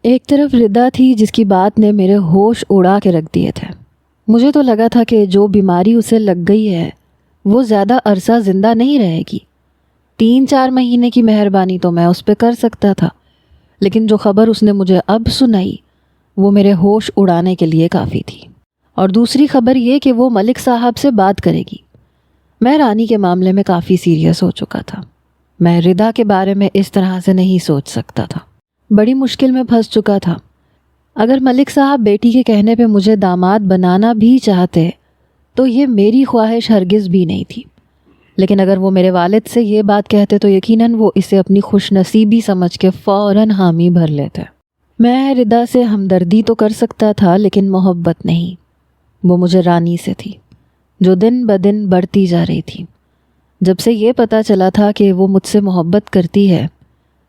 ایک طرف ردا تھی جس کی بات نے میرے ہوش اڑا کے رکھ دیے تھے۔ مجھے تو لگا تھا کہ جو بیماری اسے لگ گئی ہے وہ زیادہ عرصہ زندہ نہیں رہے گی۔ 3-4 مہینے کی مہربانی تو میں اس پہ کر سکتا تھا، لیکن جو خبر اس نے مجھے اب سنائی وہ میرے ہوش اڑانے کے لیے کافی تھی۔ اور دوسری خبر یہ کہ وہ ملک صاحب سے بات کرے گی۔ میں رانی کے معاملے میں کافی سیریس ہو چکا تھا۔ میں ردا کے بارے میں اس طرح سے نہیں سوچ سکتا تھا۔ بڑی مشکل میں پھنس چکا تھا۔ اگر ملک صاحب بیٹی کے کہنے پہ مجھے داماد بنانا بھی چاہتے تو یہ میری خواہش ہرگز بھی نہیں تھی، لیکن اگر وہ میرے والد سے یہ بات کہتے تو یقیناً وہ اسے اپنی خوش نصیبی سمجھ کے فوراً حامی بھر لیتے۔ میں ردا سے ہمدردی تو کر سکتا تھا لیکن محبت نہیں۔ وہ مجھے رانی سے تھی جو دن بدن بڑھتی جا رہی تھی۔ جب سے یہ پتہ چلا تھا کہ وہ مجھ سے محبت کرتی ہے،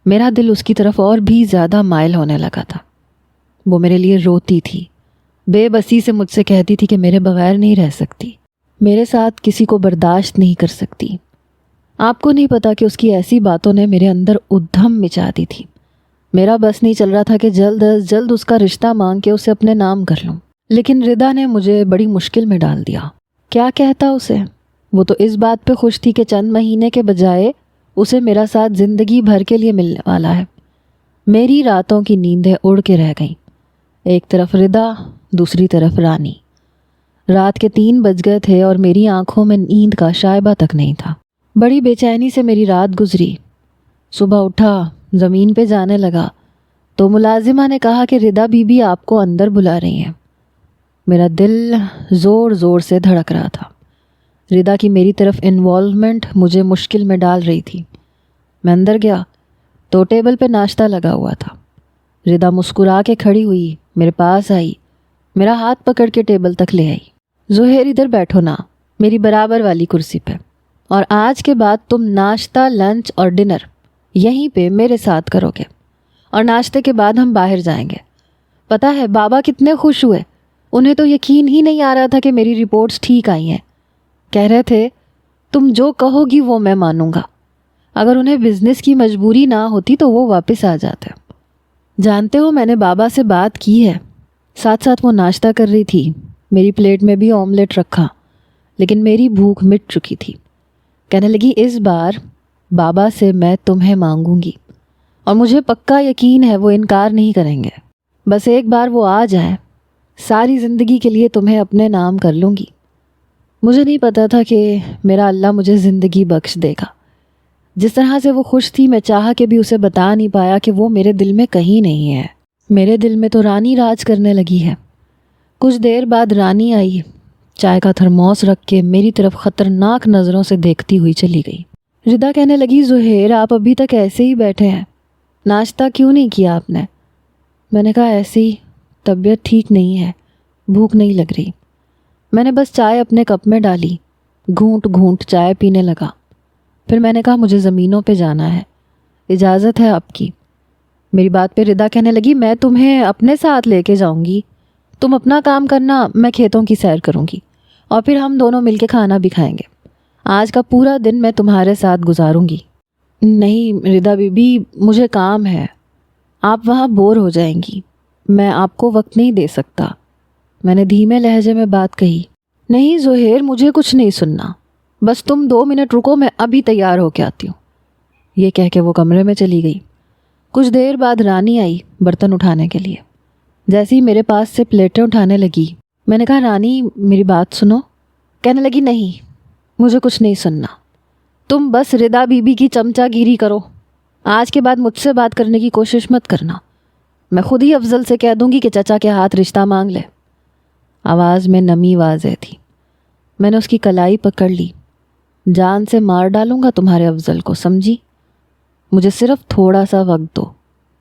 میرا دل اس کی طرف اور بھی زیادہ مائل ہونے لگا تھا۔ وہ میرے لیے روتی تھی، بے بسی سے مجھ سے کہتی تھی کہ میرے بغیر نہیں رہ سکتی، میرے ساتھ کسی کو برداشت نہیں کر سکتی۔ آپ کو نہیں پتا کہ اس کی ایسی باتوں نے میرے اندر ادھم مچا دی تھی۔ میرا بس نہیں چل رہا تھا کہ جلد از جلد اس کا رشتہ مانگ کے اسے اپنے نام کر لوں، لیکن ردا نے مجھے بڑی مشکل میں ڈال دیا۔ کیا کہتا اسے؟ وہ تو اس بات پہ خوش تھی کہ چند مہینے کے بجائے اسے میرا ساتھ زندگی بھر کے لیے ملنے والا ہے۔ میری راتوں کی نیندیں اڑ کے رہ گئیں۔ ایک طرف ردا، دوسری طرف رانی۔ رات کے 3 بج گئے تھے اور میری آنکھوں میں نیند کا شائبہ تک نہیں تھا۔ بڑی بے چینی سے میری رات گزری۔ صبح اٹھا، زمین پہ جانے لگا تو ملازمہ نے کہا کہ ردا بی بی آپ کو اندر بلا رہی ہیں۔ میرا دل زور زور سے دھڑک رہا تھا۔ ردا کی میری طرف انوالومنٹ مجھے مشکل میں ڈال رہی تھی۔ میں اندر گیا تو ٹیبل پہ ناشتہ لگا ہوا تھا۔ ردا مسکرا کے کھڑی ہوئی، میرے پاس آئی، میرا ہاتھ پکڑ کے ٹیبل تک لے آئی۔ زہیر ادھر بیٹھو نا، میری برابر والی کرسی پہ، اور آج کے بعد تم ناشتہ، لنچ اور ڈنر یہیں پہ میرے ساتھ کرو گے، اور ناشتے کے بعد ہم باہر جائیں گے۔ پتہ ہے بابا کتنے خوش ہوئے، انہیں تو یقین ہی نہیں آ رہا تھا کہ میری رپورٹس ٹھیک آئی ہیں۔ کہہ رہے تھے تم جو کہو گی وہ میں مانوں گا۔ اگر انہیں بزنس کی مجبوری نہ ہوتی تو وہ واپس آ جاتے۔ جانتے ہو میں نے بابا سے بات کی ہے۔ ساتھ ساتھ وہ ناشتہ کر رہی تھی، میری پلیٹ میں بھی آملیٹ رکھا، لیکن میری بھوک مٹ چکی تھی۔ کہنے لگی اس بار بابا سے میں تمہیں مانگوں گی، اور مجھے پکا یقین ہے وہ انکار نہیں کریں گے۔ بس ایک بار وہ آ جائیں، ساری زندگی کے لیے تمہیں اپنے نام کر لوں گی۔ مجھے نہیں پتا تھا کہ میرا اللہ مجھے زندگی بخش دے گا۔ جس طرح سے وہ خوش تھی، میں چاہ کے بھی اسے بتا نہیں پایا کہ وہ میرے دل میں کہیں نہیں ہے۔ میرے دل میں تو رانی راج کرنے لگی ہے۔ کچھ دیر بعد رانی آئی، چائے کا تھرموس رکھ کے میری طرف خطرناک نظروں سے دیکھتی ہوئی چلی گئی۔ ردا کہنے لگی زہیر آپ ابھی تک ایسے ہی بیٹھے ہیں، ناشتہ کیوں نہیں کیا آپ نے؟ میں نے کہا ایسے ہی، طبیعت ٹھیک نہیں ہے، بھوک نہیں لگ رہی۔ میں نے بس چائے اپنے کپ میں ڈالی، گھونٹ گھونٹ چائے پینے لگا۔ پھر میں نے کہا مجھے زمینوں پہ جانا ہے، اجازت ہے آپ کی؟ میری بات پہ ردا کہنے لگی میں تمہیں اپنے ساتھ لے کے جاؤں گی، تم اپنا کام کرنا، میں کھیتوں کی سیر کروں گی، اور پھر ہم دونوں مل کے کھانا بھی کھائیں گے۔ آج کا پورا دن میں تمہارے ساتھ گزاروں گی۔ نہیں ردا بی بی، مجھے کام ہے، آپ وہاں بور ہو جائیں گی، میں آپ کو وقت نہیں دے سکتا۔ میں نے دھیمے لہجے میں بات کہی۔ نہیں زہیر مجھے کچھ نہیں سننا، بس تم 2 منٹ رکو، میں ابھی تیار ہو کے آتی ہوں۔ یہ کہہ کے وہ کمرے میں چلی گئی۔ کچھ دیر بعد رانی آئی برتن اٹھانے کے لیے۔ جیسے ہی میرے پاس سے پلیٹیں اٹھانے لگی، میں نے کہا رانی میری بات سنو۔ کہنے لگی نہیں، مجھے کچھ نہیں سننا، تم بس ردا بی بی کی چمچا گیری کرو، آج کے بعد مجھ سے بات کرنے کی کوشش مت کرنا، میں خود ہی افضل سے کہہ دوں گی کہ چچا کے ہاتھ رشتہ مانگ لے۔ آواز میں نمی واضح تھی۔ میں نے اس کی کلائی پکڑ لی۔ جان سے مار ڈالوں گا تمہارے افضل کو، سمجھی؟ مجھے صرف تھوڑا سا وقت دو،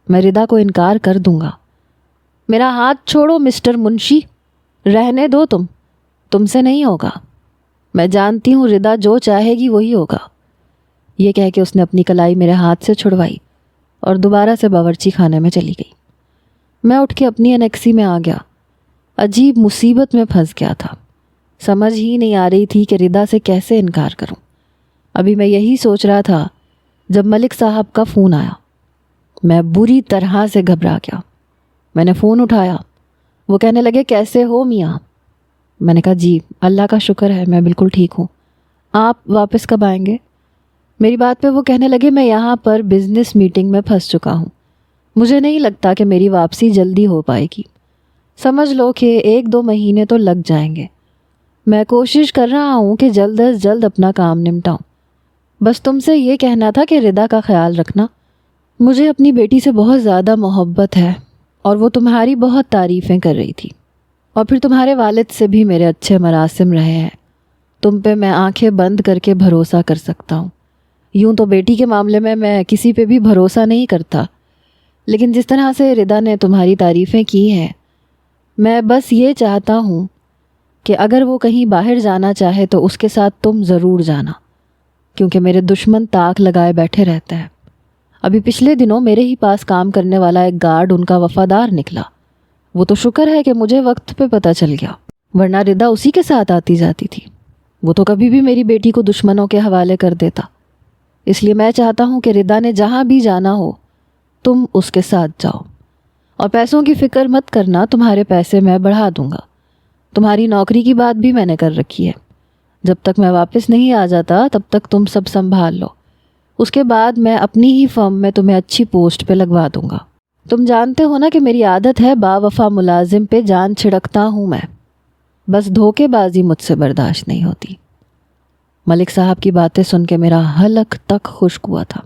میں ردا کو انکار کر دوں گا۔ میرا ہاتھ چھوڑو مسٹر منشی، رہنے دو، تم سے نہیں ہوگا، میں جانتی ہوں ردا جو چاہے گی وہی ہوگا۔ یہ کہہ کے اس نے اپنی کلائی میرے ہاتھ سے چھڑوائی اور دوبارہ سے باورچی خانے میں چلی گئی۔ میں اٹھ کے اپنی انیکسی میں آ گیا۔ عجیب مصیبت میں پھنس گیا تھا، سمجھ ہی نہیں آ رہی تھی کہ ردا سے کیسے انکار کروں۔ ابھی میں یہی سوچ رہا تھا جب ملک صاحب کا فون آیا۔ میں بری طرح سے گھبرا گیا۔ میں نے فون اٹھایا. وہ کہنے لگے کیسے ہو میاں؟ میں نے کہا جی اللہ کا شکر ہے میں بالکل ٹھیک ہوں. آپ واپس کب آئیں گے؟ میری بات پہ وہ کہنے لگے میں یہاں پر بزنس میٹنگ میں پھنس چکا ہوں. مجھے نہیں لگتا کہ میری واپسی جلدی ہو پائے گی. سمجھ لو کہ 1-2 مہینے تو لگ جائیں گے. میں کوشش کر رہا ہوں کہ جلد از جلد اپنا کام نمٹاؤں. بس تم سے یہ کہنا تھا کہ ردا کا خیال رکھنا. مجھے اپنی بیٹی سے بہت زیادہ محبت ہے اور وہ تمہاری بہت تعریفیں کر رہی تھی. اور پھر تمہارے والد سے بھی میرے اچھے مراسم رہے ہیں. تم پہ میں آنکھیں بند کر کے بھروسہ کر سکتا ہوں. یوں تو بیٹی کے معاملے میں کسی پہ بھی بھروسہ نہیں کرتا، لیکن جس طرح سے ردا نے تمہاری تعریفیں کی ہیں، میں بس یہ چاہتا ہوں کہ اگر وہ کہیں باہر جانا چاہے تو اس کے ساتھ تم ضرور جانا، کیونکہ میرے دشمن طاق لگائے بیٹھے رہتے ہیں. ابھی پچھلے دنوں میرے ہی پاس کام کرنے والا ایک گارڈ ان کا وفادار نکلا. وہ تو شکر ہے کہ مجھے وقت پہ پتہ چل گیا، ورنہ ردا اسی کے ساتھ آتی جاتی تھی. وہ تو کبھی بھی میری بیٹی کو دشمنوں کے حوالے کر دیتا. اس لیے میں چاہتا ہوں کہ ردا نے جہاں بھی جانا ہو تم اس کے ساتھ جاؤ. اور پیسوں کی فکر مت کرنا، تمہارے پیسے میں بڑھا دوں گا. تمہاری نوکری کی بات بھی میں نے کر رکھی ہے. جب تک میں واپس نہیں آ جاتا تب تک تم سب سنبھال لو. اس کے بعد میں اپنی ہی فرم میں تمہیں اچھی پوسٹ پہ لگوا دوں گا. تم جانتے ہو نا کہ میری عادت ہے با وفا ملازم پہ جان چھڑکتا ہوں میں. بس دھوکے بازی مجھ سے برداشت نہیں ہوتی. ملک صاحب کی باتیں سن کے میرا حلق تک خشک ہوا تھا.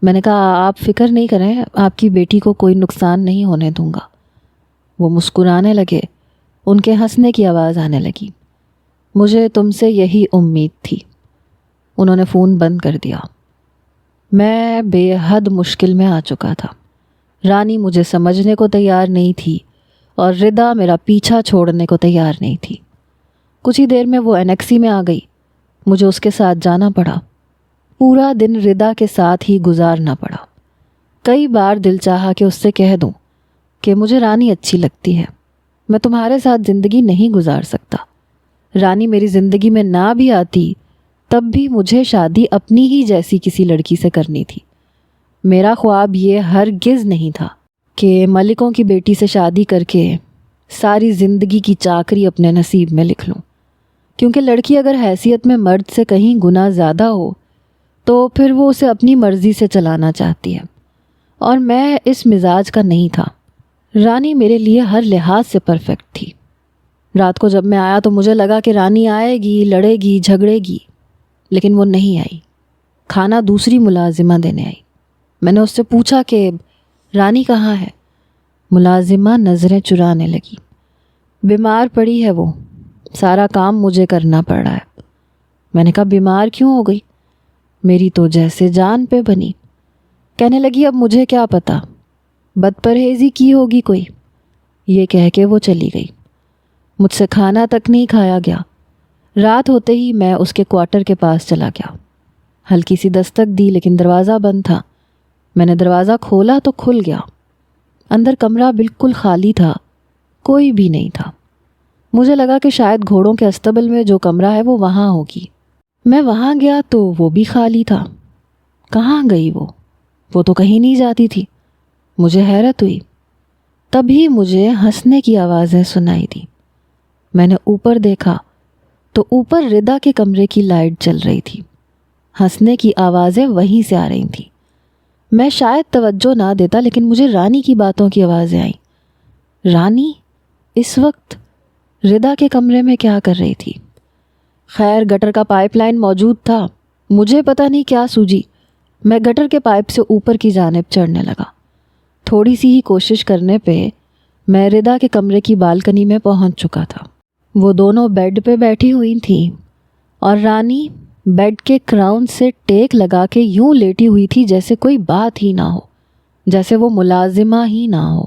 میں نے کہا آپ فکر نہیں کریں، آپ کی بیٹی کو کوئی نقصان نہیں ہونے دوں گا. وہ مسکرانے لگے. ان کے ہنسنے کی آواز آنے لگی. مجھے تم سے یہی امید تھی. انہوں نے فون بند کر دیا. میں بے حد مشکل میں آ چکا تھا. رانی مجھے سمجھنے کو تیار نہیں تھی اور ردا میرا پیچھا چھوڑنے کو تیار نہیں تھی. کچھ ہی دیر میں وہ انیکسی میں آ گئی. مجھے اس کے ساتھ جانا پڑا. پورا دن ردا کے ساتھ ہی گزارنا پڑا. کئی بار دل چاہا کہ اس سے کہہ دوں کہ مجھے رانی اچھی لگتی ہے، میں تمہارے ساتھ زندگی نہیں گزار سکتا. رانی میری زندگی میں نہ بھی آتی تب بھی مجھے شادی اپنی ہی جیسی کسی لڑکی سے کرنی تھی. میرا خواب یہ ہرگز نہیں تھا کہ ملکوں کی بیٹی سے شادی کر کے ساری زندگی کی چاکری اپنے نصیب میں لکھ لوں. کیونکہ لڑکی اگر حیثیت میں مرد سے کہیں گنا زیادہ ہو تو پھر وہ اسے اپنی مرضی سے چلانا چاہتی ہے، اور میں اس مزاج کا نہیں تھا. رانی میرے لیے ہر لحاظ سے پرفیکٹ تھی. رات کو جب میں آیا تو مجھے لگا کہ رانی آئے گی، لڑے گی، جھگڑے گی، لیکن وہ نہیں آئی. کھانا دوسری ملازمہ دینے آئی. میں نے اس سے پوچھا کہ رانی کہاں ہے؟ ملازمہ نظریں چرانے لگی. بیمار پڑی ہے وہ، سارا کام مجھے کرنا پڑ رہا ہے. میں نے کہا بیمار کیوں ہو گئی؟ میری تو جیسے جان پہ بنی. کہنے لگی اب مجھے کیا پتا، بد پرہیزی کی ہوگی کوئی. یہ کہہ کے وہ چلی گئی. مجھ سے کھانا تک نہیں کھایا گیا. رات ہوتے ہی میں اس کے کوارٹر کے پاس چلا گیا. ہلکی سی دستک دی لیکن دروازہ بند تھا. میں نے دروازہ کھولا تو کھل گیا. اندر کمرہ بالکل خالی تھا، کوئی بھی نہیں تھا. مجھے لگا کہ شاید گھوڑوں کے استبل میں جو کمرہ ہے وہ وہاں ہوگی. میں وہاں گیا تو وہ بھی خالی تھا. کہاں گئی وہ تو کہیں نہیں جاتی تھی. مجھے حیرت ہوئی. تبھی مجھے ہنسنے کی آوازیں سنائی دی. میں نے اوپر دیکھا تو اوپر ردا کے کمرے کی لائٹ جل رہی تھی. ہنسنے کی آوازیں وہیں سے آ رہی تھیں. میں شاید توجہ نہ دیتا لیکن مجھے رانی کی باتوں کی آوازیں آئیں. رانی اس وقت ردا کے کمرے میں کیا کر رہی تھی؟ خیر گٹر کا پائپ لائن موجود تھا. مجھے پتہ نہیں کیا سوجی، میں گٹر کے پائپ سے اوپر کی جانب چڑھنے لگا. تھوڑی سی ہی کوشش کرنے پہ میں ردا کے کمرے کی بالکنی میں پہنچ چکا تھا. وہ دونوں بیڈ پہ بیٹھی ہوئی تھیں اور رانی بیڈ کے کراؤن سے ٹیک لگا کے یوں لیٹی ہوئی تھی جیسے کوئی بات ہی نہ ہو، جیسے وہ ملازمہ ہی نہ ہو.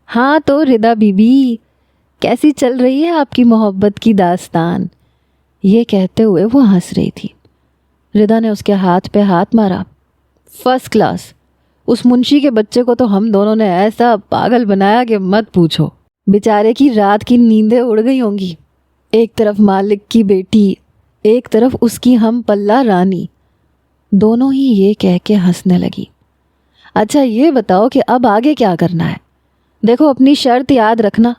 ہاں تو ردا بی بی کیسی چل رہی ہے آپ کی محبت کی داستان؟ یہ کہتے ہوئے وہ ہنس رہی تھی. ردا نے اس کے ہاتھ پہ ہاتھ مارا. First class. اس منشی کے بچے کو تو ہم دونوں نے ایسا پاگل بنایا کہ مت پوچھو. بیچارے کی رات کی نیندیں اڑ گئی ہوں گی. ایک طرف مالک کی بیٹی، ایک طرف اس کی ہم پلہ رانی. دونوں ہی یہ کہہ کے ہنسنے لگی. اچھا یہ بتاؤ کہ اب آگے کیا کرنا ہے؟ دیکھو اپنی شرط یاد رکھنا،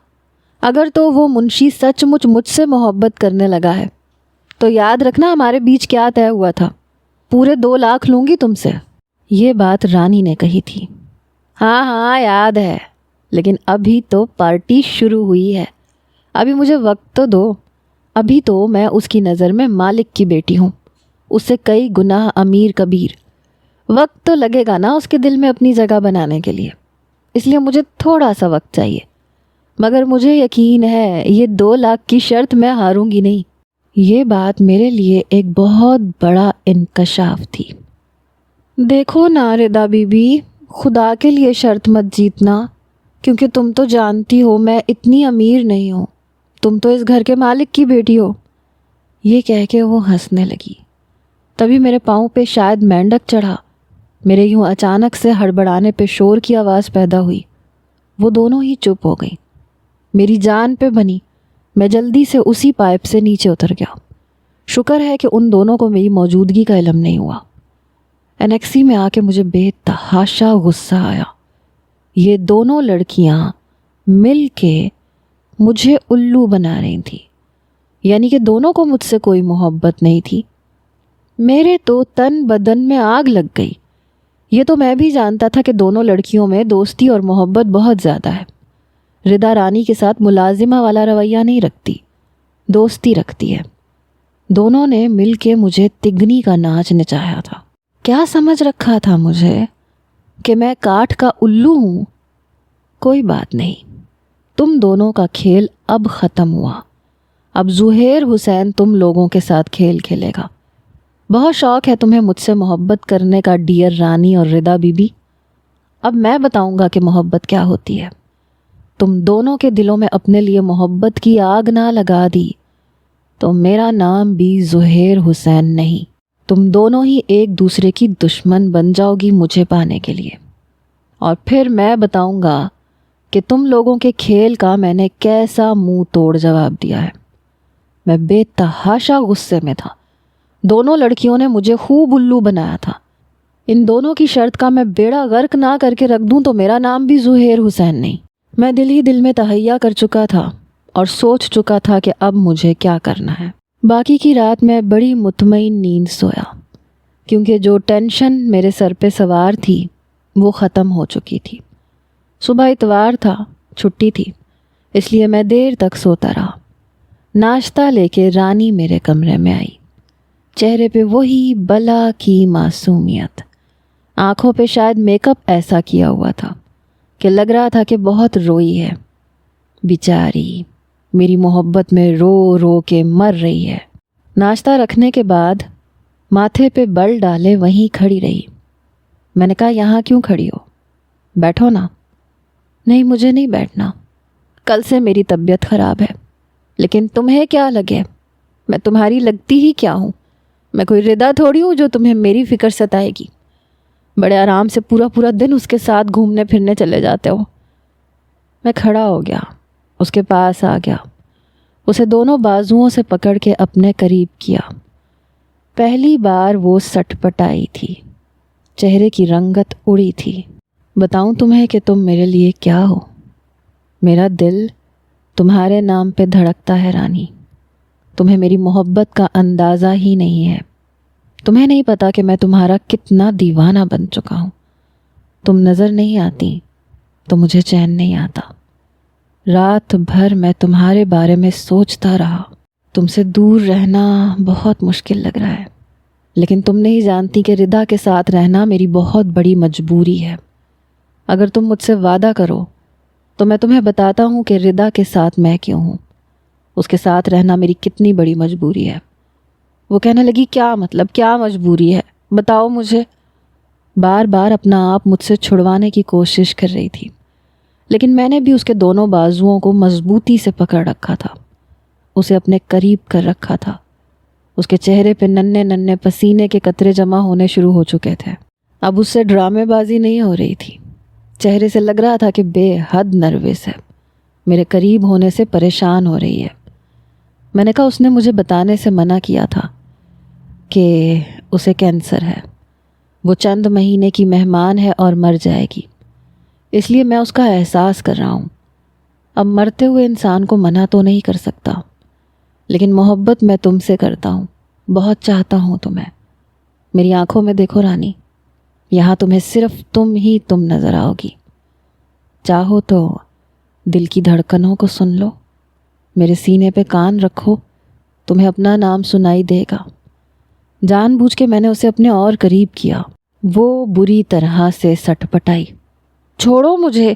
اگر تو وہ منشی سچ مچ سے محبت کرنے لگا ہے تو یاد رکھنا ہمارے بیچ کیا طے ہوا تھا، پورے 2 لاکھ لوں گی تم سے۔ یہ بات رانی نے کہی تھی۔ ہاں ہاں یاد ہے، لیکن ابھی تو پارٹی شروع ہوئی ہے، ابھی مجھے وقت تو دو۔ ابھی تو میں اس کی نظر میں مالک کی بیٹی ہوں، اس سے کئی گناہ امیر کبیر۔ وقت تو لگے گا نا اس کے دل میں اپنی جگہ بنانے کے لیے، اس لیے مجھے تھوڑا سا وقت چاہیے، مگر مجھے یقین ہے یہ 2 لاکھ کی شرط میں ہاروں گی نہیں۔ یہ بات میرے لیے ایک بہت بڑا انکشاف تھی۔ دیکھو نا ردا بی بی، خدا کے لیے شرط مت جیتنا، کیونکہ تم تو جانتی ہو میں اتنی امیر نہیں ہوں، تم تو اس گھر کے مالک کی بیٹی ہو۔ یہ کہہ کے وہ ہنسنے لگی۔ تبھی میرے پاؤں پہ شاید مینڈک چڑھا، میرے یوں اچانک سے ہڑبڑانے پہ شور کی آواز پیدا ہوئی۔ وہ دونوں ہی چپ ہو گئیں۔ میری جان پہ بنی، میں جلدی سے اسی پائپ سے نیچے اتر گیا۔ شکر ہے کہ ان دونوں کو میری موجودگی کا علم نہیں ہوا۔ انیکسی میں آ کے مجھے بے تحاشا غصہ آیا۔ یہ دونوں لڑکیاں مل کے مجھے الو بنا رہی تھیں، یعنی کہ دونوں کو مجھ سے کوئی محبت نہیں تھی۔ میرے تو تن بدن میں آگ لگ گئی۔ یہ تو میں بھی جانتا تھا کہ دونوں لڑکیوں میں دوستی اور محبت بہت زیادہ ہے۔ ردا رانی کے ساتھ ملازمہ والا رویہ نہیں رکھتی، دوستی رکھتی ہے۔ دونوں نے مل کے مجھے تگنی کا ناچ نچایا تھا۔ کیا سمجھ رکھا تھا مجھے کہ میں کاٹھ کا الو ہوں؟ کوئی بات نہیں، تم دونوں کا کھیل اب ختم ہوا۔ اب زہیر حسین تم لوگوں کے ساتھ کھیل کھیلے گا۔ بہت شوق ہے تمہیں مجھ سے محبت کرنے کا ڈیئر رانی اور ردا بی بی۔ اب میں بتاؤں گا کہ محبت کیا ہوتی ہے۔ تم دونوں کے دلوں میں اپنے لیے محبت کی آگ نہ لگا دی تو میرا نام بھی زہیر حسین نہیں۔ تم دونوں ہی ایک دوسرے کی دشمن بن جاؤ گی مجھے پانے کے لیے، اور پھر میں بتاؤں گا کہ تم لوگوں کے کھیل کا میں نے کیسا منہ توڑ جواب دیا ہے۔ میں بے تحاشا غصے میں تھا۔ دونوں لڑکیوں نے مجھے خوب الو بنایا تھا۔ ان دونوں کی شرط کا میں بیڑا غرق نہ کر کے رکھ دوں تو میرا نام بھی زہیر حسین نہیں۔ میں دل ہی دل میں تہیا کر چکا تھا اور سوچ چکا تھا کہ اب مجھے کیا کرنا ہے۔ باقی کی رات میں بڑی مطمئن نیند سویا، کیونکہ جو ٹینشن میرے سر پہ سوار تھی وہ ختم ہو چکی تھی۔ صبح اتوار تھا، چھٹی تھی، اس لیے میں دیر تک سوتا رہا۔ ناشتہ لے کے رانی میرے کمرے میں آئی، چہرے پہ وہی بلا کی معصومیت، آنکھوں پہ شاید میک اپ ایسا کیا ہوا تھا کہ لگ رہا تھا کہ بہت روئی ہے۔ بیچاری میری محبت میں رو رو کے مر رہی ہے۔ ناشتہ رکھنے کے بعد ماتھے پہ بل ڈالے وہیں کھڑی رہی۔ میں نے کہا یہاں کیوں کھڑی ہو، بیٹھو نا۔ نہیں مجھے نہیں بیٹھنا، کل سے میری طبیعت خراب ہے۔ لیکن تمہیں کیا لگے، میں تمہاری لگتی ہی کیا ہوں؟ میں کوئی ردا تھوڑی ہوں جو تمہیں میری فکر ستائے گی۔ بڑے آرام سے پورا دن اس کے ساتھ گھومنے پھرنے چلے جاتے ہو۔ میں کھڑا ہو گیا، اس کے پاس آ گیا، اسے دونوں بازوؤں سے پکڑ کے اپنے قریب کیا۔ پہلی بار وہ سٹ پٹائی تھی، چہرے کی رنگت اڑی تھی۔ بتاؤں تمہیں کہ تم میرے لیے کیا ہو؟ میرا دل تمہارے نام پہ دھڑکتا ہے رانی۔ تمہیں میری محبت کا اندازہ ہی نہیں ہے۔ تمہیں نہیں پتا کہ میں تمہارا کتنا دیوانہ بن چکا ہوں۔ تم نظر نہیں آتی تو مجھے چین نہیں آتا۔ رات بھر میں تمہارے بارے میں سوچتا رہا۔ تم سے دور رہنا بہت مشکل لگ رہا ہے، لیکن تم نہیں جانتی کہ ردا کے ساتھ رہنا میری بہت بڑی مجبوری ہے۔ اگر تم مجھ سے وعدہ کرو تو میں تمہیں بتاتا ہوں کہ ردا کے ساتھ میں کیوں ہوں، اس کے ساتھ رہنا میری کتنی بڑی مجبوری ہے۔ وہ کہنے لگی کیا مطلب، کیا مجبوری ہے، بتاؤ مجھے۔ بار بار اپنا آپ مجھ سے چھڑوانے کی کوشش کر رہی تھی، لیکن میں نے بھی اس کے دونوں بازوؤں کو مضبوطی سے پکڑ رکھا تھا، اسے اپنے قریب کر رکھا تھا۔ اس کے چہرے پہ ننھے ننھے پسینے کے قطرے جمع ہونے شروع ہو چکے تھے۔ اب اس سے ڈرامے بازی نہیں ہو رہی تھی، چہرے سے لگ رہا تھا کہ بے حد نروس ہے، میرے قریب ہونے سے پریشان ہو رہی ہے۔ میں نے کہا اس نے مجھے بتانے سے منع کیا تھا کہ اسے کینسر ہے، وہ چند مہینے کی مہمان ہے اور مر جائے گی۔ اس لیے میں اس کا احساس کر رہا ہوں۔ اب مرتے ہوئے انسان کو منع تو نہیں کر سکتا، لیکن محبت میں تم سے کرتا ہوں، بہت چاہتا ہوں تمہیں۔ میری آنکھوں میں دیکھو رانی، یہاں تمہیں صرف تم نظر آؤ گی۔ چاہو تو دل کی دھڑکنوں کو سن لو، میرے سینے پہ کان رکھو، تمہیں اپنا نام سنائی دے گا۔ جان بوجھ کے میں نے اسے اپنے اور قریب کیا۔ وہ بری طرح سے سٹ پٹائی۔ چھوڑو مجھے،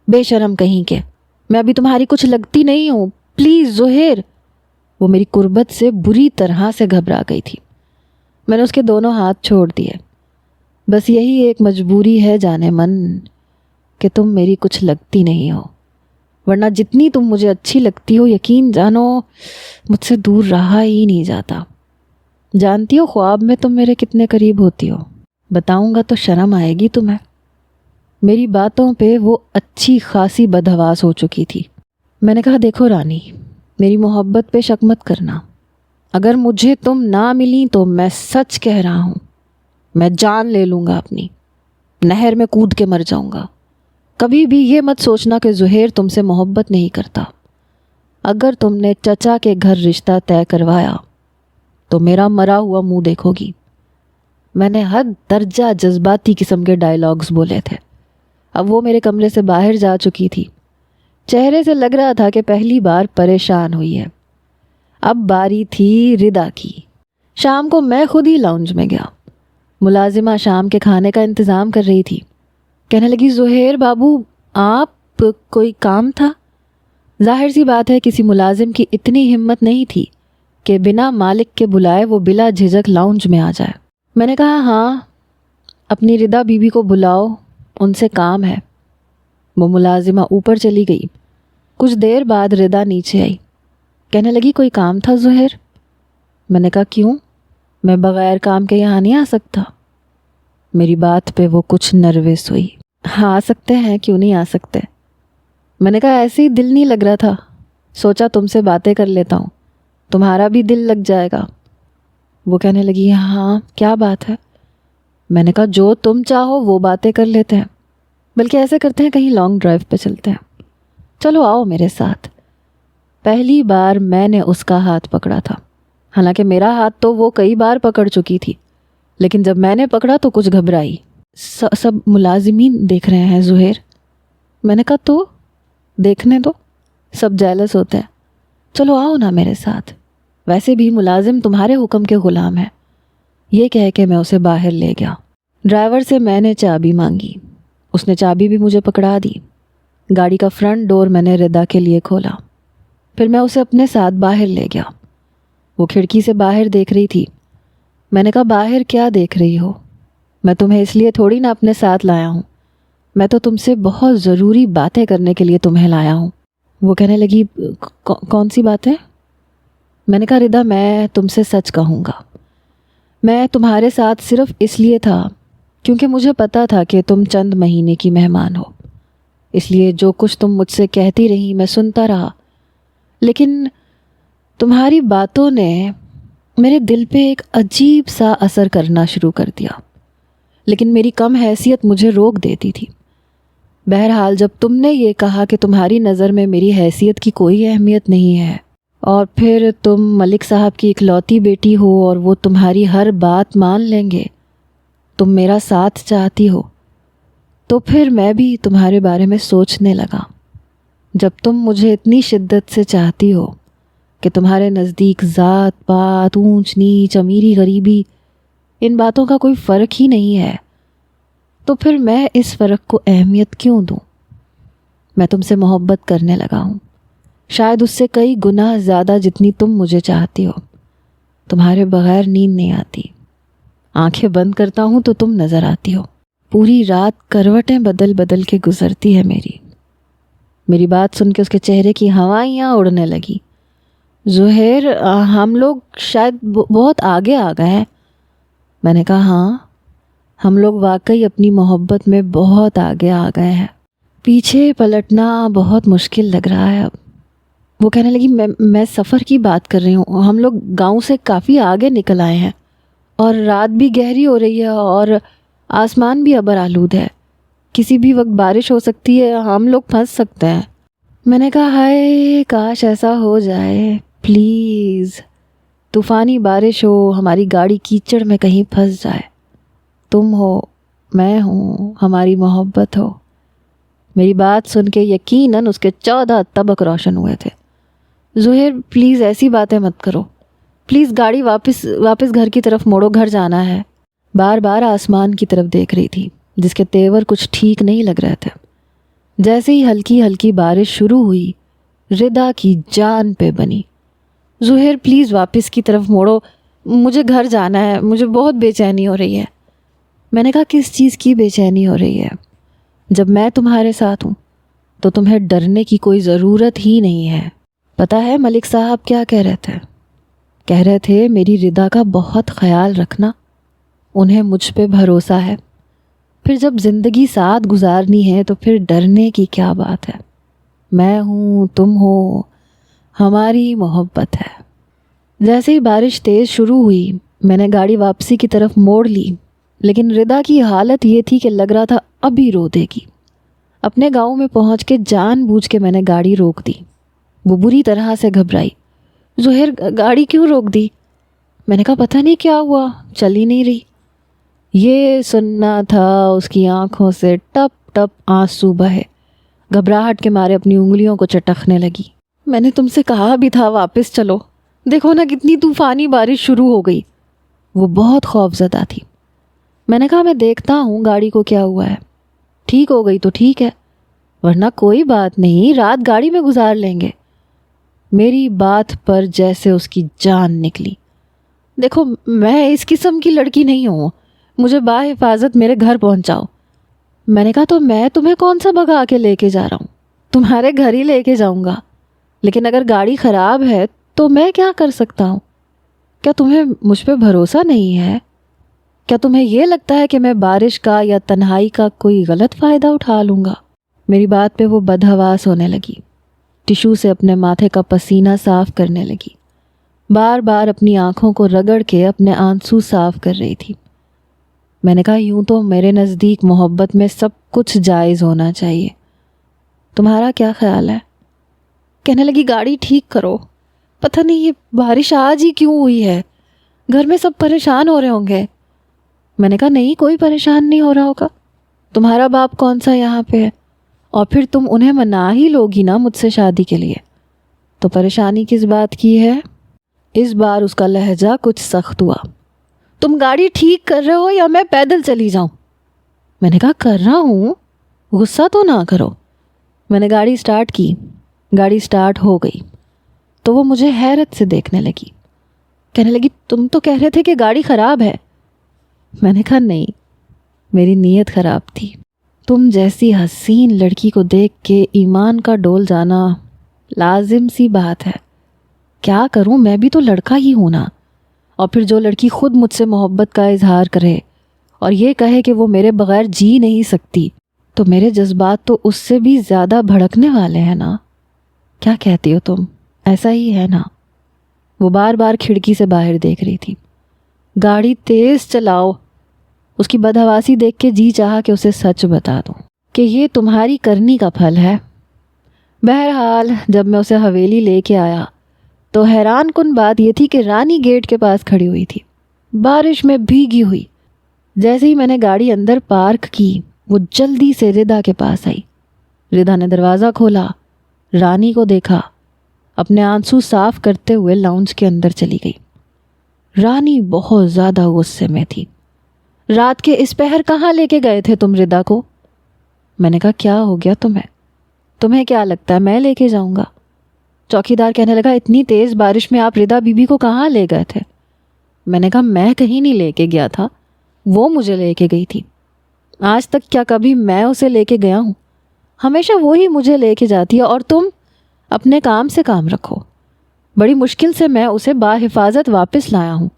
بے شرم کہیں کے، میں ابھی تمہاری کچھ لگتی نہیں ہوں، پلیز زہیر۔ وہ میری قربت سے بری طرح سے گھبرا گئی تھی۔ میں نے اس کے دونوں ہاتھ چھوڑ دیے۔ بس یہی ایک مجبوری ہے جانے من کہ تم میری کچھ لگتی نہیں ہو، ورنہ جتنی تم مجھے اچھی لگتی ہو، یقین جانو مجھ سے دور رہا ہی نہیں جاتا۔ جانتی ہو خواب میں تم میرے کتنے قریب ہوتی ہو، بتاؤں گا تو شرم آئے گی تمہیں۔ میری باتوں پہ وہ اچھی خاصی بدحواس ہو چکی تھی۔ میں نے کہا دیکھو رانی، میری محبت پہ شک مت کرنا، اگر مجھے تم نہ ملی تو میں سچ کہہ رہا ہوں، میں جان لے لوں گا اپنی، نہر میں کود کے مر جاؤں گا۔ کبھی بھی یہ مت سوچنا کہ زہیر تم سے محبت نہیں کرتا۔ اگر تم نے چچا کے گھر رشتہ طے کروایا تو میرا مرا ہوا منہ دیکھو گی۔ میں نے حد درجہ جذباتی قسم کے ڈائیلاگز بولے تھے۔ اب وہ میرے کمرے سے باہر جا چکی تھی۔ چہرے سے لگ رہا تھا کہ پہلی بار پریشان ہوئی ہے۔ اب باری تھی ردا کی۔ شام کو میں خود ہی لاؤنج میں گیا۔ ملازمہ شام کے کھانے کا انتظام کر رہی تھی۔ کہنے لگی زہیر بابو، آپ کوئی کام تھا؟ ظاہر سی بات ہے کسی ملازم کی اتنی ہمت نہیں تھی کہ بنا مالک کے بلائے وہ بلا جھجک لاؤنج میں آ جائے۔ میں نے کہا ہاں، اپنی ردا بی بی کو بلاؤ، ان سے کام ہے۔ وہ ملازمہ اوپر چلی گئی۔ کچھ دیر بعد ردا نیچے آئی۔ کہنے لگی کوئی کام تھا زہیر؟ میں نے کہا کیوں، میں بغیر کام کے یہاں نہیں آ سکتا۔ میری بات پہ وہ کچھ نروس ہوئی۔ ہاں آ سکتے ہیں، کیوں نہیں آ سکتے؟ میں نے کہا ایسے ہی دل نہیں لگ رہا تھا، سوچا تم سے باتیں کر لیتا ہوں، تمہارا بھی دل لگ جائے گا۔ وہ کہنے لگی ہاں کیا بات ہے؟ میں نے کہا جو تم چاہو وہ باتیں کر لیتے ہیں، بلکہ ایسے کرتے ہیں کہیں لانگ ڈرائیو پہ چلتے ہیں، چلو آؤ میرے ساتھ۔ پہلی بار میں نے اس کا ہاتھ پکڑا تھا، حالانکہ میرا ہاتھ تو وہ کئی بار پکڑ چکی تھی، لیکن جب میں نے پکڑا تو کچھ گھبرائی۔ سب ملازمین دیکھ رہے ہیں زہیر۔ میں نے کہا تو دیکھنے دو، سب جیلس ہوتے ہیں، چلو آؤ نا میرے ساتھ، ویسے بھی ملازم تمہارے حکم کے غلام ہیں۔ یہ کہہ کے میں اسے باہر لے گیا۔ ڈرائیور سے میں نے چابی مانگی، اس نے چابی بھی مجھے پکڑا دی۔ گاڑی کا فرنٹ ڈور میں نے ردا کے لیے کھولا، پھر میں اسے اپنے ساتھ باہر لے گیا۔ وہ کھڑکی سے باہر دیکھ رہی تھی۔ میں نے کہا باہر کیا دیکھ رہی ہو؟ میں تمہیں اس لیے تھوڑی نہ اپنے ساتھ لایا ہوں، میں تو تم سے بہت ضروری باتیں کرنے کے لیے تمہیں لایا ہوں۔ وہ کہنے لگی کون سی باتیں؟ میں نے کہا ردا میں تم سے سچ کہوں گا، میں تمہارے ساتھ صرف اس لیے تھا کیونکہ مجھے پتا تھا کہ تم چند مہینے کی مہمان ہو، اس لیے جو کچھ تم مجھ سے کہتی رہی میں سنتا رہا، لیکن تمہاری باتوں نے میرے دل پہ ایک عجیب سا اثر کرنا شروع کر دیا، لیکن میری کم حیثیت مجھے روک دیتی تھی۔ بہرحال جب تم نے یہ کہا کہ تمہاری نظر میں میری حیثیت کی کوئی اہمیت نہیں ہے، اور پھر تم ملک صاحب کی اکلوتی بیٹی ہو اور وہ تمہاری ہر بات مان لیں گے، تم میرا ساتھ چاہتی ہو، تو پھر میں بھی تمہارے بارے میں سوچنے لگا۔ جب تم مجھے اتنی شدت سے چاہتی ہو کہ تمہارے نزدیک ذات پات، اونچ نیچ، امیری غریبی، ان باتوں کا کوئی فرق ہی نہیں ہے، تو پھر میں اس فرق کو اہمیت کیوں دوں؟ میں تم سے محبت کرنے لگا ہوں، شاید اس سے کئی گنا زیادہ جتنی تم مجھے چاہتی ہو۔ تمہارے بغیر نیند نہیں آتی، آنکھیں بند کرتا ہوں تو تم نظر آتی ہو، پوری رات کروٹیں بدل بدل کے گزرتی ہے میری بات سن کے اس کے چہرے کی ہوائیاں اڑنے لگی۔ زہیر ہم لوگ شاید بہت آگے آ گئے ہیں۔ میں نے کہا ہاں، ہم لوگ واقعی اپنی محبت میں بہت آگے آ گئے ہیں، پیچھے پلٹنا بہت مشکل لگ رہا ہے اب۔ وہ کہنے لگی میں سفر کی بات کر رہی ہوں، ہم لوگ گاؤں سے کافی آگے نکل آئے ہیں، اور رات بھی گہری ہو رہی ہے اور آسمان بھی ابر آلود ہے، کسی بھی وقت بارش ہو سکتی ہے، ہم لوگ پھنس سکتے ہیں۔ میں نے کہا ہائے کاش ایسا ہو جائے پلیز، طوفانی بارش ہو، ہماری گاڑی کیچڑ میں کہیں پھنس جائے، تم ہو، میں ہوں، ہماری محبت ہو۔ میری بات سن کے یقیناً اس کے 14 طبق روشن ہوئے تھے۔ زہیر پلیز ایسی باتیں مت کرو، پلیز گاڑی واپس گھر کی طرف موڑو، گھر جانا ہے۔ بار بار آسمان کی طرف دیکھ رہی تھی جس کے تیور کچھ ٹھیک نہیں لگ رہے تھے۔ جیسے ہی ہلکی ہلکی بارش شروع ہوئی، ردا کی جان پہ بنی، زہیر پلیز واپس کی طرف موڑو، مجھے گھر جانا ہے، مجھے بہت بے چینی ہو رہی ہے۔ میں نے کہا کس چیز کی بے چینی ہو رہی ہے؟ جب میں تمہارے ساتھ ہوں تو تمہیں ڈرنے کی کوئی ضرورت ہی نہیں ہے۔ پتہ ہے ملک صاحب کیا کہہ رہے تھے؟ کہہ رہے تھے میری ردا کا بہت خیال رکھنا، انہیں مجھ پہ بھروسہ ہے، پھر جب زندگی ساتھ گزارنی ہے تو پھر ڈرنے کی کیا بات ہے، میں ہوں، تم ہو، ہماری محبت ہے۔ جیسے ہی بارش تیز شروع ہوئی میں نے گاڑی واپسی کی طرف موڑ لی، لیکن ردا کی حالت یہ تھی کہ لگ رہا تھا ابھی رو دے گی۔ اپنے گاؤں میں پہنچ کے جان بوجھ کے میں نے گاڑی روک دی۔ وہ بری طرح سے گھبرائی۔ زہیر گاڑی کیوں روک دی؟ میں نے کہا پتہ نہیں کیا ہوا، چل ہی نہیں رہی۔ یہ سننا تھا اس کی آنکھوں سے ٹپ ٹپ آنسو بہے، گھبراہٹ کے مارے اپنی انگلیوں کو چٹکنے لگی۔ میں نے تم سے کہا بھی تھا واپس چلو، دیکھو نا کتنی طوفانی بارش شروع ہو گئی۔ وہ بہت خوف زدہ تھی۔ میں نے کہا میں دیکھتا ہوں گاڑی کو کیا ہوا ہے، ٹھیک ہو گئی تو ٹھیک ہے، ورنہ کوئی بات نہیں، رات گاڑی میں گزار لیں گے۔ میری بات پر جیسے اس کی جان نکلی۔ دیکھو میں اس قسم کی لڑکی نہیں ہوں، مجھے باحفاظت میرے گھر پہنچاؤ۔ میں نے کہا تو میں تمہیں کون سا بھگا کے لے کے جا رہا ہوں، تمہارے گھر ہی لے کے جاؤں گا، لیکن اگر گاڑی خراب ہے تو میں کیا کر سکتا ہوں؟ کیا تمہیں مجھ پہ بھروسہ نہیں ہے؟ کیا تمہیں یہ لگتا ہے کہ میں بارش کا یا تنہائی کا کوئی غلط فائدہ اٹھا لوں گا؟ میری بات پہ وہ بدحواس ہونے لگی، ٹشو سے اپنے ماتھے کا پسینہ صاف کرنے لگی، بار بار اپنی آنکھوں کو رگڑ کے اپنے آنسو صاف کر رہی تھی۔ میں نے کہا یوں تو میرے نزدیک محبت میں سب کچھ جائز ہونا چاہیے، تمہارا کیا خیال ہے؟ کہنے لگی گاڑی ٹھیک کرو، پتہ نہیں یہ بارش آج ہی کیوں ہوئی ہے، گھر میں سب پریشان ہو رہے ہوں گے۔ میں نے کہا نہیں کوئی پریشان نہیں ہو رہا ہوگا، تمہارا باپ کون سا یہاں پہ ہے، اور پھر تم انہیں منا ہی لوگی نا مجھ سے شادی کے لیے، تو پریشانی کس بات کی ہے؟ اس بار اس کا لہجہ کچھ سخت ہوا۔ تم گاڑی ٹھیک کر رہے ہو یا میں پیدل چلی جاؤں؟ میں نے کہا کر رہا ہوں، غصہ تو نہ کرو۔ میں نے گاڑی سٹارٹ کی، گاڑی سٹارٹ ہو گئی تو وہ مجھے حیرت سے دیکھنے لگی، کہنے لگی تم تو کہہ رہے تھے کہ گاڑی خراب ہے۔ میں نے کہا نہیں، میری نیت خراب تھی، تم جیسی حسین لڑکی کو دیکھ کے ایمان کا ڈول جانا لازم سی بات ہے، کیا کروں میں بھی تو لڑکا ہی ہوں نا، اور پھر جو لڑکی خود مجھ سے محبت کا اظہار کرے اور یہ کہے کہ وہ میرے بغیر جی نہیں سکتی، تو میرے جذبات تو اس سے بھی زیادہ بھڑکنے والے ہیں نا۔ کیا کہتی ہو تم؟ ایسا ہی ہے نا؟ وہ بار بار کھڑکی سے باہر دیکھ رہی تھی۔ گاڑی تیز چلاؤ۔ اس کی بدحواسی دیکھ کے جی چاہا کہ اسے سچ بتا دوں کہ یہ تمہاری کرنی کا پھل ہے۔ بہرحال جب میں اسے حویلی لے کے آیا تو حیران کن بات یہ تھی کہ رانی گیٹ کے پاس کھڑی ہوئی تھی، بارش میں بھیگی ہوئی۔ جیسے ہی میں نے گاڑی اندر پارک کی وہ جلدی سے ردا کے پاس آئی۔ ردا نے دروازہ کھولا، رانی کو دیکھا، اپنے آنسو صاف کرتے ہوئے لاؤنج کے اندر چلی گئی۔ رانی بہت زیادہ غصے میں تھی۔ رات کے اس پہر کہاں لے کے گئے تھے تم ردا کو؟ میں نے کہا کیا ہو گیا تمہیں کیا لگتا ہے میں لے کے جاؤں گا؟ چوکیدار کہنے لگا اتنی تیز بارش میں آپ ردا بی بی کو کہاں لے گئے تھے؟ میں نے کہا میں کہیں نہیں لے کے گیا تھا، وہ مجھے لے کے گئی تھی۔ آج تک کیا کبھی میں اسے لے کے گیا ہوں؟ ہمیشہ وہی مجھے لے کے جاتی ہے، اور تم اپنے کام سے کام رکھو۔ بڑی مشکل سے میں اسے باحفاظت واپس لایا ہوں۔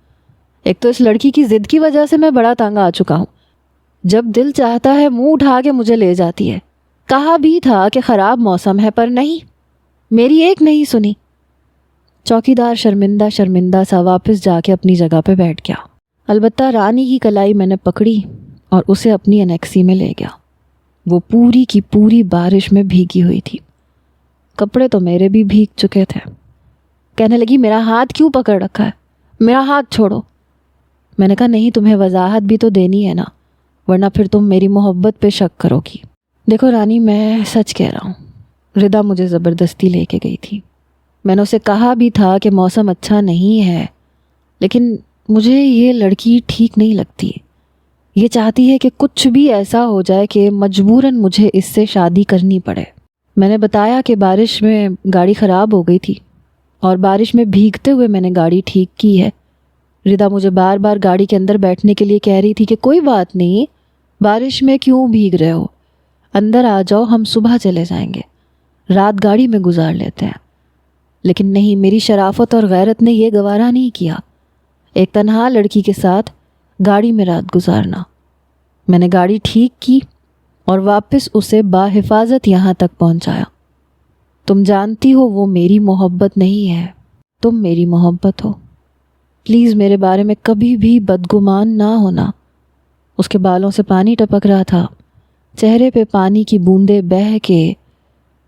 ایک تو اس لڑکی کی ضد کی وجہ سے میں بڑا تنگ آ چکا ہوں، جب دل چاہتا ہے منہ اٹھا کے مجھے لے جاتی ہے۔ کہا بھی تھا کہ خراب موسم ہے، پر نہیں، میری ایک نہیں سنی۔ چوکیدار شرمندہ سا واپس جا کے اپنی جگہ پہ بیٹھ گیا۔ البتہ رانی کی کلائی میں نے پکڑی اور اسے اپنی انیکسی میں لے گیا۔ وہ پوری کی پوری بارش میں بھیگی ہوئی تھی، کپڑے تو میرے بھی بھیگ چکے تھے۔ کہنے لگی میرا ہاتھ کیوں پکڑ رکھا ہے، میرا ہاتھ چھوڑو۔ میں نے کہا نہیں، تمہیں وضاحت بھی تو دینی ہے نا، ورنہ پھر تم میری محبت پہ شک کرو گی۔ دیکھو رانی، میں سچ کہہ رہا ہوں، ردا مجھے زبردستی لے کے گئی تھی۔ میں نے اسے کہا بھی تھا کہ موسم اچھا نہیں ہے، لیکن مجھے یہ لڑکی ٹھیک نہیں لگتی۔ یہ چاہتی ہے کہ کچھ بھی ایسا ہو جائے کہ مجبوراً مجھے اس سے شادی کرنی پڑے۔ میں نے بتایا کہ بارش میں گاڑی خراب ہو گئی تھی اور بارش میں بھیگتے ہوئے میں نے گاڑی ٹھیک کی ہے۔ ردا مجھے بار بار گاڑی کے اندر بیٹھنے کے لیے کہہ رہی تھی کہ کوئی بات نہیں، بارش میں کیوں بھیگ رہے ہو، اندر آ جاؤ، ہم صبح چلے جائیں گے، رات گاڑی میں گزار لیتے ہیں۔ لیکن نہیں، میری شرافت اور غیرت نے یہ گوارا نہیں کیا، ایک تنہا لڑکی کے ساتھ گاڑی میں رات گزارنا۔ میں نے گاڑی ٹھیک کی اور واپس اسے باحفاظت یہاں تک پہنچایا۔ تم جانتی ہو وہ میری محبت نہیں ہے، تم میری محبت ہو۔ پلیز میرے بارے میں کبھی بھی بدگمان نہ ہونا۔ اس کے بالوں سے پانی ٹپک رہا تھا، چہرے پہ پانی کی بوندیں بہہ کے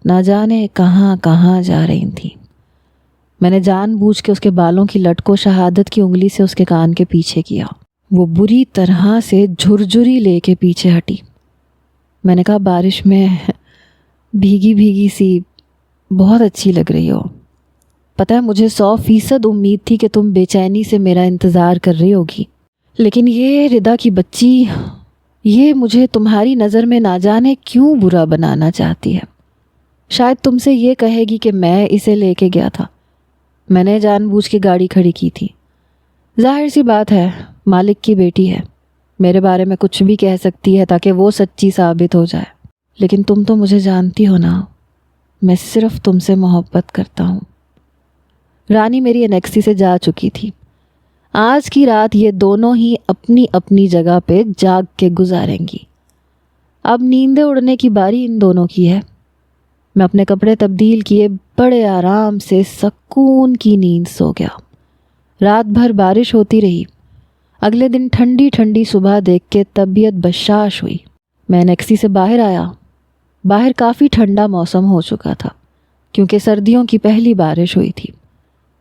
نہ جانے کہاں کہاں جا رہی تھیں۔ میں نے جان بوجھ کے اس کے بالوں کی لٹ کو شہادت کی انگلی سے اس کے کان کے پیچھے کیا۔ وہ بری طرح سے جھرجھری لے کے پیچھے ہٹی۔ میں نے کہا بارش میں بھیگی بھیگی سی بہت اچھی لگ رہی ہو۔ پتہ ہے مجھے 100% امید تھی کہ تم بے چینی سے میرا انتظار کر رہی ہوگی، لیکن یہ ردا کی بچی، یہ مجھے تمہاری نظر میں نہ جانے کیوں برا بنانا چاہتی ہے۔ شاید تم سے یہ کہے گی کہ میں اسے لے کے گیا تھا، میں نے جان بوجھ کے گاڑی کھڑی کی تھی۔ ظاہر سی بات ہے، مالک کی بیٹی ہے، میرے بارے میں کچھ بھی کہہ سکتی ہے تاکہ وہ سچی ثابت ہو جائے۔ لیکن تم تو مجھے جانتی ہو نا، میں صرف تم سے محبت کرتا ہوں۔ رانی میری انیکسی سے جا چکی تھی۔ آج کی رات یہ دونوں ہی اپنی اپنی جگہ پہ جاگ کے گزاریں گی۔ اب نیندیں اڑنے کی باری ان دونوں کی ہے۔ میں اپنے کپڑے تبدیل کیے بڑے آرام سے سکون کی نیند سو گیا۔ رات بھر بارش ہوتی رہی۔ اگلے دن ٹھنڈی ٹھنڈی صبح دیکھ کے طبیعت بشاش ہوئی۔ میں انیکسی سے باہر آیا۔ باہر کافی ٹھنڈا موسم ہو چکا تھا کیونکہ سردیوں کی پہلی بارش ہوئی تھی۔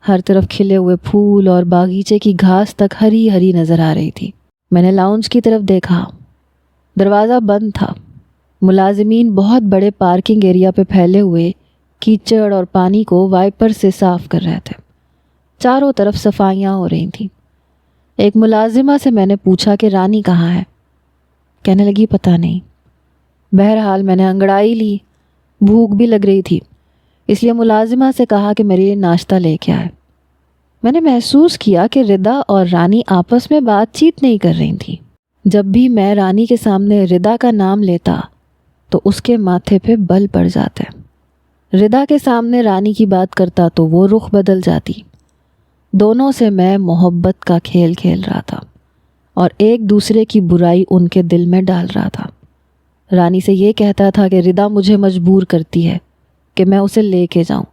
ہر طرف کھلے ہوئے پھول اور باغیچے کی گھاس تک ہری ہری نظر آ رہی تھی۔ میں نے لاؤنج کی طرف دیکھا، دروازہ بند تھا۔ ملازمین بہت بڑے پارکنگ ایریا پہ پھیلے ہوئے کیچڑ اور پانی کو وائپر سے صاف کر رہے تھے۔ چاروں طرف صفائیاں ہو رہی تھیں۔ ایک ملازمہ سے میں نے پوچھا کہ رانی کہاں ہے؟ کہنے لگی پتہ نہیں۔ بہرحال میں نے انگڑائی لی، بھوک بھی لگ رہی تھی، اس لیے ملازمہ سے کہا کہ میرے لیے ناشتہ لے کے آئے۔ میں نے محسوس کیا کہ ردا اور رانی آپس میں بات چیت نہیں کر رہی تھیں۔ جب بھی میں رانی کے سامنے ردا کا نام لیتا تو اس کے ماتھے پہ بل پڑ جاتے، ردا کے سامنے رانی کی بات کرتا تو وہ رخ بدل جاتی۔ دونوں سے میں محبت کا کھیل کھیل رہا تھا اور ایک دوسرے کی برائی ان کے دل میں ڈال رہا تھا۔ رانی سے یہ کہتا تھا کہ ردا مجھے مجبور کرتی ہے کہ میں اسے لے کے جاؤں،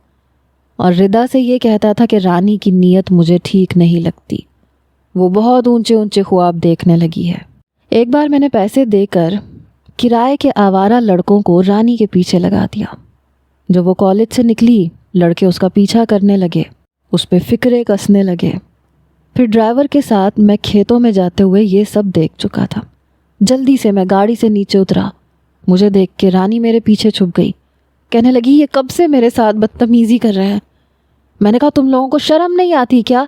اور ردا سے یہ کہتا تھا کہ رانی کی نیت مجھے ٹھیک نہیں لگتی، وہ بہت اونچے اونچے خواب دیکھنے لگی ہے۔ ایک بار میں نے پیسے دے کر کرائے کے آوارہ لڑکوں کو رانی کے پیچھے لگا دیا۔ جب وہ کالج سے نکلی، لڑکے اس کا پیچھا کرنے لگے، اس پہ فکرے کسنے لگے۔ پھر ڈرائیور کے ساتھ میں کھیتوں میں جاتے ہوئے یہ سب دیکھ چکا تھا۔ جلدی سے میں گاڑی سے نیچے اترا۔ مجھے دیکھ کے رانی میرے پیچھے چھپ گئی، کہنے لگی یہ کب سے میرے ساتھ بدتمیزی کر رہے ہیں؟ میں نے کہا تم لوگوں کو شرم نہیں آتی کیا؟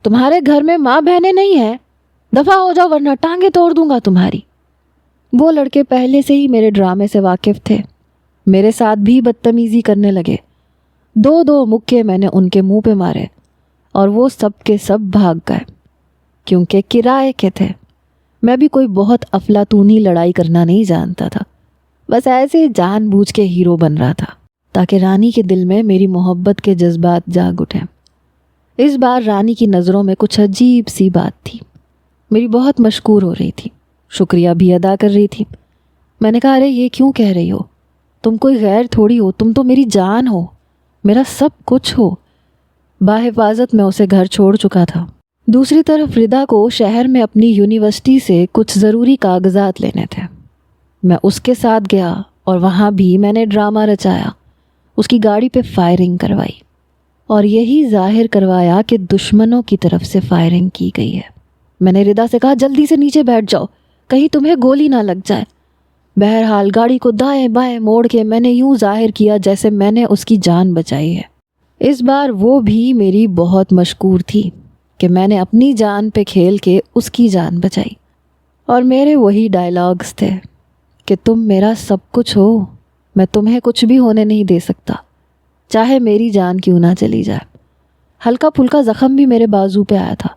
تمہارے گھر میں ماں بہنیں نہیں ہیں؟ دفع ہو جاؤ ورنہ ٹانگیں توڑ دوں گا تمہاری۔ وہ لڑکے پہلے سے ہی میرے ڈرامے سے واقف تھے، میرے ساتھ بھی بدتمیزی کرنے لگے۔ دو دو مکے میں نے ان کے منہ پہ مارے اور وہ سب کے سب بھاگ گئے کیونکہ کرائے کے تھے۔ میں بھی کوئی بہت افلاطونی لڑائی کرنا نہیں جانتا تھا، بس ایسے جان بوجھ کے ہیرو بن رہا تھا تاکہ رانی کے دل میں میری محبت کے جذبات جاگ اٹھیں۔ اس بار رانی کی نظروں میں کچھ عجیب سی بات تھی، میری بہت مشکور ہو رہی تھی، شکریہ بھی ادا کر رہی تھی۔ میں نے کہا ارے یہ کیوں کہہ رہی ہو؟ تم کوئی غیر تھوڑی ہو، تم تو میری جان ہو، میرا سب کچھ ہو۔ باحفاظت میں اسے گھر چھوڑ چکا تھا۔ دوسری طرف ردا کو شہر میں اپنی یونیورسٹی سے کچھ ضروری کاغذات لینے تھے۔ میں اس کے ساتھ گیا اور وہاں بھی میں نے ڈرامہ رچایا، اس کی گاڑی پہ فائرنگ کروائی اور یہی ظاہر کروایا کہ دشمنوں کی طرف سے فائرنگ کی گئی ہے۔ میں نے ردا سے کہا جلدی سے نیچے بیٹھ جاؤ، کہیں تمہیں گولی نہ لگ جائے۔ بہرحال گاڑی کو دائیں بائیں موڑ کے میں نے یوں ظاہر کیا جیسے میں نے اس کی جان بچائی ہے۔ اس بار وہ بھی میری بہت مشکور تھی کہ میں نے اپنی جان پہ کھیل کے اس کی جان بچائی، اور میرے وہی ڈائلاگز تھے کہ تم میرا سب کچھ ہو، میں تمہیں کچھ بھی ہونے نہیں دے سکتا، چاہے میری جان کیوں نہ چلی جائے۔ ہلکا پھلکا زخم بھی میرے بازو پہ آیا تھا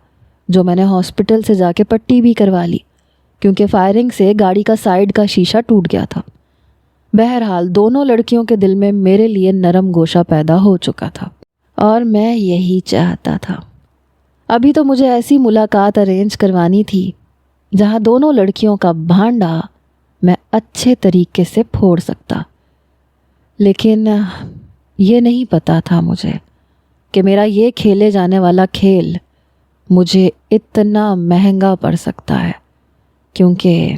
جو میں نے ہاسپٹل سے جا کے پٹی بھی کروا لی، کیونکہ فائرنگ سے گاڑی کا سائیڈ کا شیشہ ٹوٹ گیا تھا۔ بہرحال دونوں لڑکیوں کے دل میں میرے لیے نرم گوشہ پیدا ہو چکا تھا، اور میں یہی چاہتا تھا۔ ابھی تو مجھے ایسی ملاقات ارینج کروانی تھی جہاں دونوں لڑکیوں کا بھانڈا میں اچھے طریقے سے پھوڑ سکتا، لیکن یہ نہیں پتا تھا مجھے کہ میرا یہ کھیلے جانے والا کھیل مجھے اتنا مہنگا پڑ سکتا ہے، کیونکہ